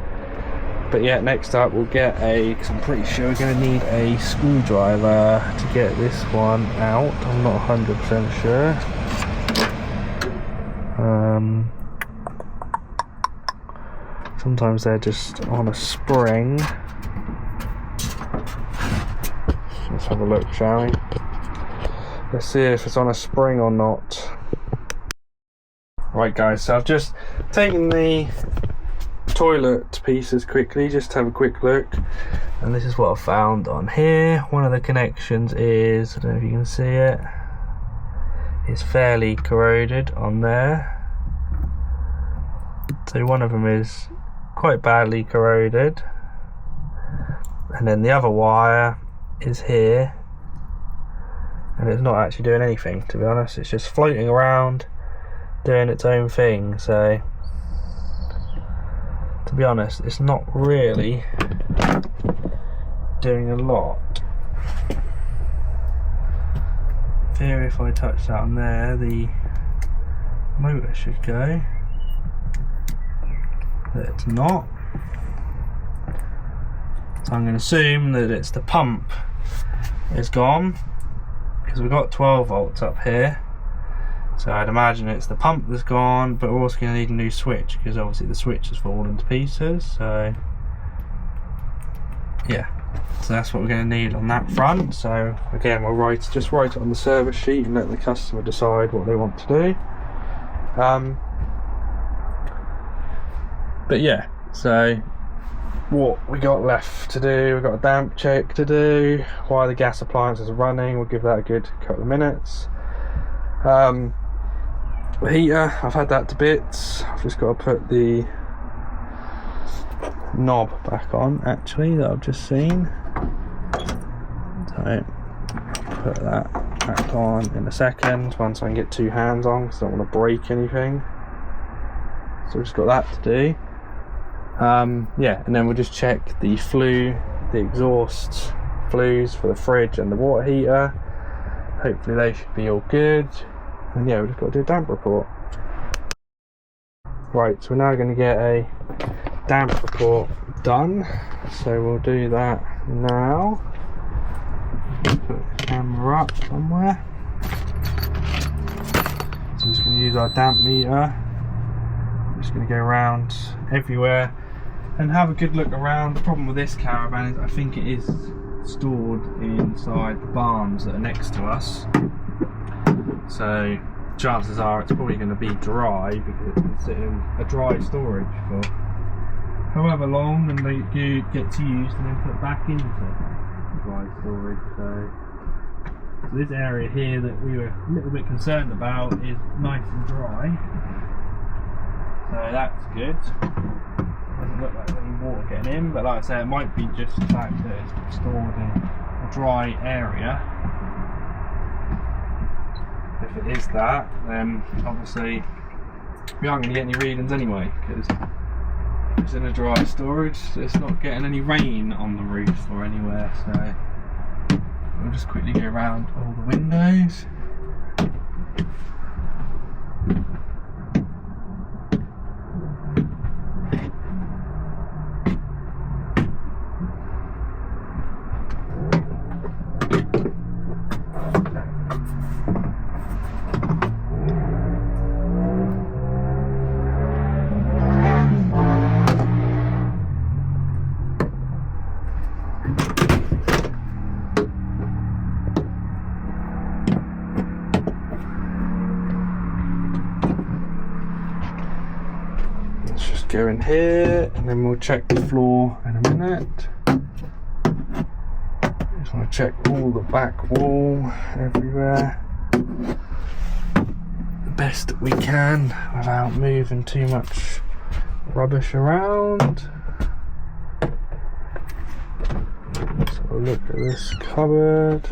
But yeah, next up we'll get because I'm pretty sure we're going to need a screwdriver to get this one out. I'm not 100% sure. Sometimes they're just on a spring. Let's have a look, shall we? Let's see if it's on a spring or not. Right guys, so I've just taken the toilet to pieces quickly, just to have a quick look, and this is what I found on here. One of the connections is, I don't know if you can see it, it's fairly corroded on there. So one of them is quite badly corroded, and then the other wire is here, and it's not actually doing anything, to be honest. It's just floating around doing its own thing. So to be honest, it's not really doing a lot. I fear if I touch that on there, the motor should go. But it's not. So I'm going to assume that it's the pump is gone, because we've got 12 volts up here. So I'd imagine it's the pump that's gone, but we're also going to need a new switch, because obviously the switch has fallen to pieces. So yeah, so that's what we're going to need on that front. So again, we'll just write it on the service sheet and let the customer decide what they want to do. But yeah, so what we got left to do, we've got a damp check to do while the gas appliances are running. We'll give that a good couple of minutes. The heater, I've had that to bits. I've just got to put the knob back on, actually, that I've just seen. So put that back on in a second once I can get two hands on, because I don't want to break anything. So we've just got that to do. Yeah, and then we'll just check the flue, the exhaust flues for the fridge and the water heater. Hopefully they should be all good. And yeah, we've just got to do a damp report. Right, so we're now going to get a damp report done. So we'll do that now. Put the camera up somewhere. So I'm just going to use our damp meter. I'm just going to go around everywhere and have a good look around. The problem with this caravan is I think it is stored inside the barns that are next to us, so chances are it's probably going to be dry, because it's been sitting in a dry storage for however long, and they do get used and then put back into dry storage. So this area here that we were a little bit concerned about is nice and dry, so that's good. Doesn't look like there's any water getting in, but like I say, it might be just the fact that it's stored in a dry area. If it is that, then obviously we aren't going to get any readings anyway, because it's in a dry storage, so it's not getting any rain on the roof or anywhere. So we'll just quickly go around all the windows. let's just go in here and then we'll check the floor in a minute. Just want to check all the back wall everywhere the best that we can without moving too much rubbish around. So we'll look at this cupboard.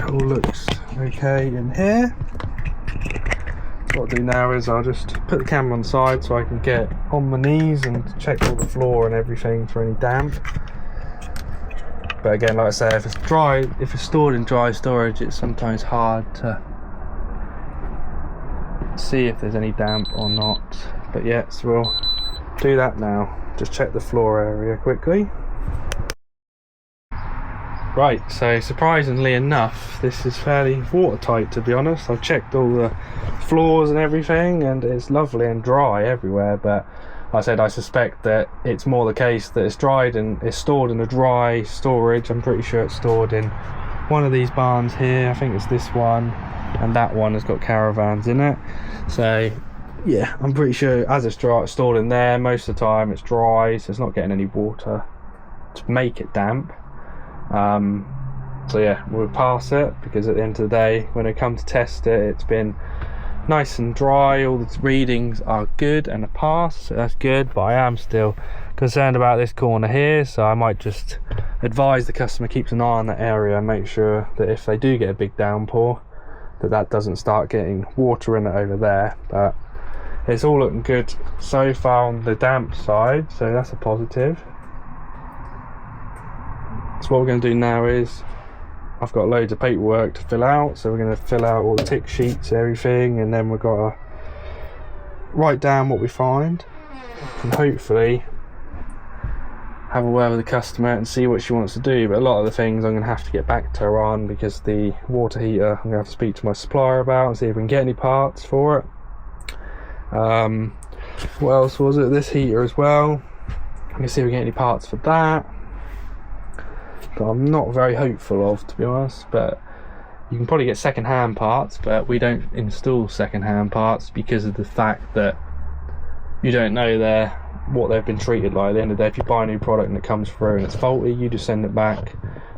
All looks okay in here. So what I'll do now is I'll just put the camera on the side so I can get on my knees and check all the floor and everything for any damp. But again, like I say, if it's stored in dry storage, it's sometimes hard to see if there's any damp or not. But yeah, so we'll do that now. Just check the floor area quickly. Right, so surprisingly enough, this is fairly watertight, to be honest. I've checked all the floors and everything and it's lovely and dry everywhere, but like I said, I suspect that it's more the case that it's dried and it's stored in a dry storage. I'm pretty sure it's stored in one of these barns here. I think it's this one, and that one has got caravans in it. So yeah, I'm pretty sure as it's dry, it's stored in there. Most of the time it's dry, so it's not getting any water to make it damp. So yeah, we'll pass it, because at the end of the day, when I come to test it, it's been nice and dry. All the readings are good and a pass, so that's good. But I am still concerned about this corner here, so I might just advise the customer keeps an eye on that area and make sure that if they do get a big downpour, that doesn't start getting water in it over there. But it's all looking good so far on the damp side, so that's a positive. So what we're going to do now is, I've got loads of paperwork to fill out, so we're going to fill out all the tick sheets, everything, and then we've got to write down what we find and hopefully have a word with the customer and see what she wants to do. But a lot of the things I'm going to have to get back to her on, because the water heater I'm going to have to speak to my supplier about and see if we can get any parts for it. What else was it? This heater as well, I'm going to see if we can get any parts for that. But I'm not very hopeful of, to be honest. But you can probably get second-hand parts, but we don't install second-hand parts because of the fact that you don't know what they've been treated like. At the end of the day, if you buy a new product and it comes through and it's faulty, you just send it back.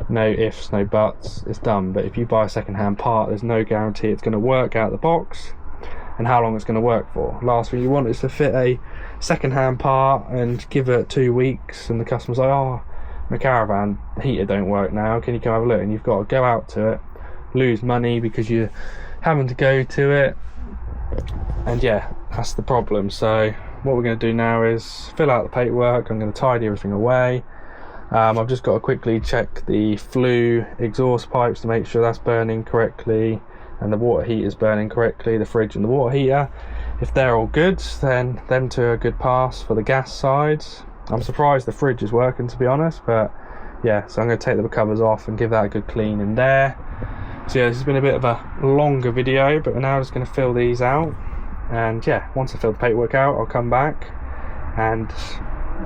No ifs, no buts, it's done. But if you buy a second-hand part, there's no guarantee it's going to work out of the box and how long it's going to work for. Last thing you want is to fit a second-hand part and give it 2 weeks and the customer's like, oh, my caravan heater don't work now, can you come have a look? And you've got to go out to it, lose money because you're having to go to it, and yeah, that's the problem. So what we're going to do now is fill out the paperwork. I'm going to tidy everything away. I've just got to quickly check the flue exhaust pipes to make sure that's burning correctly and the water heater is burning correctly, the fridge and the water heater. If they're all good, then them two are a good pass for the gas sides. I'm surprised the fridge is working, to be honest, but yeah, so I'm going to take the covers off and give that a good clean in there. So yeah, this has been a bit of a longer video, but we're now just going to fill these out, and yeah, once I fill the paperwork out, I'll come back and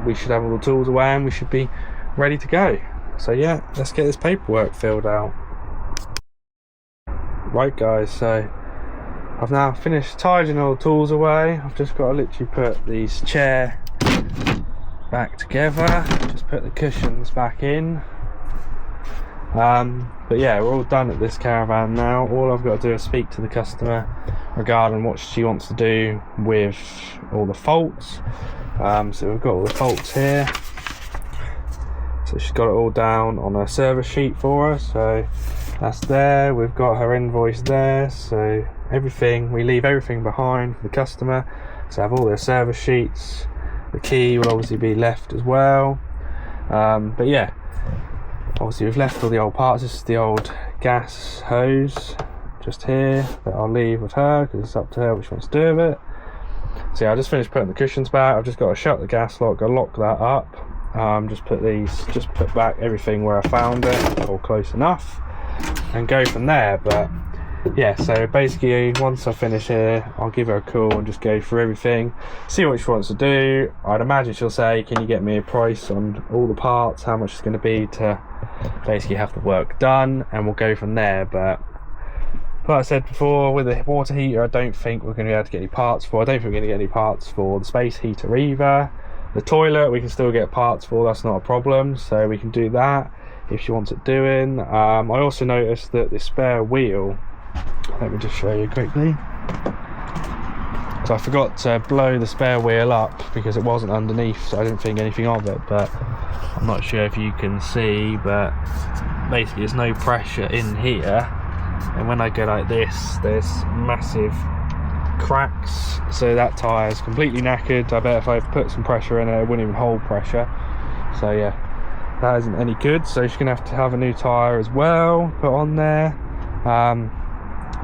we should have all the tools away and we should be ready to go. So yeah, let's get this paperwork filled out. Right guys, so I've now finished tidying all the tools away. I've just got to literally put these chair back together, just put the cushions back in. But yeah, we're all done at this caravan now. All I've got to do is speak to the customer regarding what she wants to do with all the faults. So we've got all the faults here, so she's got it all down on a service sheet for us, so that's there. We've got her invoice there, so everything, we leave everything behind for the customer, so have all their service sheets. The key will obviously be left as well, but yeah, obviously we've left all the old parts. This is the old gas hose just here that I'll leave with her because it's up to her what she wants to do with it. So yeah, I just finished putting the cushions back. I've just got to shut the gas lock, I'll lock that up, just put back everything where I found it, all close enough, and go from there. But yeah, so basically once I finish here, I'll give her a call and just go through everything, see what she wants to do. I'd imagine she'll say, can you get me a price on all the parts, how much it's going to be to basically have the work done, and we'll go from there. But like I said before, with the water heater, I don't think we're going to be able to get any parts for. I don't think we're going to get any parts for the space heater either. The toilet we can still get parts for, that's not a problem, so we can do that if she wants it doing. I also noticed that the spare wheel, let me just show you quickly. So I forgot to blow the spare wheel up because it wasn't underneath, so I didn't think anything of it, but I'm not sure if you can see, but basically there's no pressure in here, and when I go like this, there's massive cracks, so that tyre is completely knackered. I bet if I put some pressure in it, it wouldn't even hold pressure. So yeah, that isn't any good, so she's gonna have to have a new tyre as well put on there.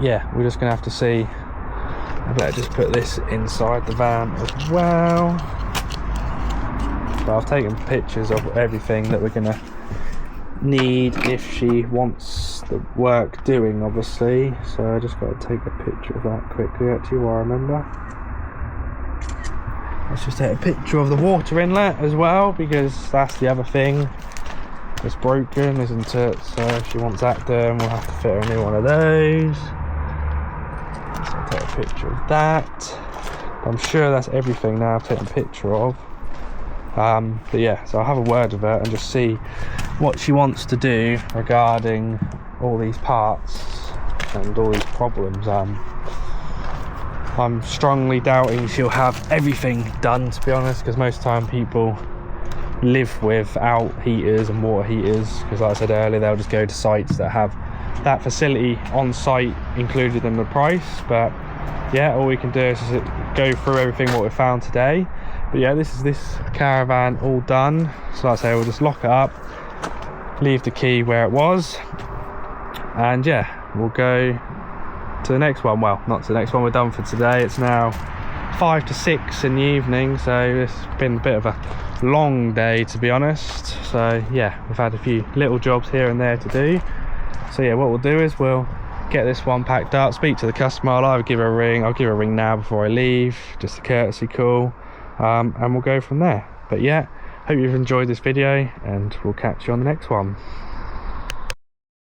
Yeah, we're just gonna have to see. I better just put this inside the van as well. But I've taken pictures of everything that we're gonna need if she wants the work doing, obviously. So I just got to take a picture of that quickly, actually, while I remember. Let's just take a picture of the water inlet as well, because that's the other thing. It's broken, isn't it? So if she wants that done, we'll have to fit her a new one of those. So I'll take a picture of that. I'm sure that's everything now I've taken a picture of. But yeah, so I'll have a word with her and just see what she wants to do regarding all these parts and all these problems. I'm strongly doubting she'll have everything done, to be honest, because most time people live without heaters and water heaters, because like I said earlier, they'll just go to sites that have that facility on site included in the price. But yeah, all we can do is just go through everything what we found today. But yeah, this is this caravan all done. So like I say, we'll just lock it up, leave the key where it was, and yeah, we'll go to the next one. Well, not to the next one, we're done for today. It's now 5 to 6 in the evening, so it's been a bit of a long day, to be honest. So yeah, we've had a few little jobs here and there to do. So yeah, what we'll do is we'll get this one packed up, speak to the customer. I'll either give her a ring, I'll give her a ring now before I leave, just a courtesy call, and we'll go from there. But yeah, hope you've enjoyed this video, and we'll catch you on the next one.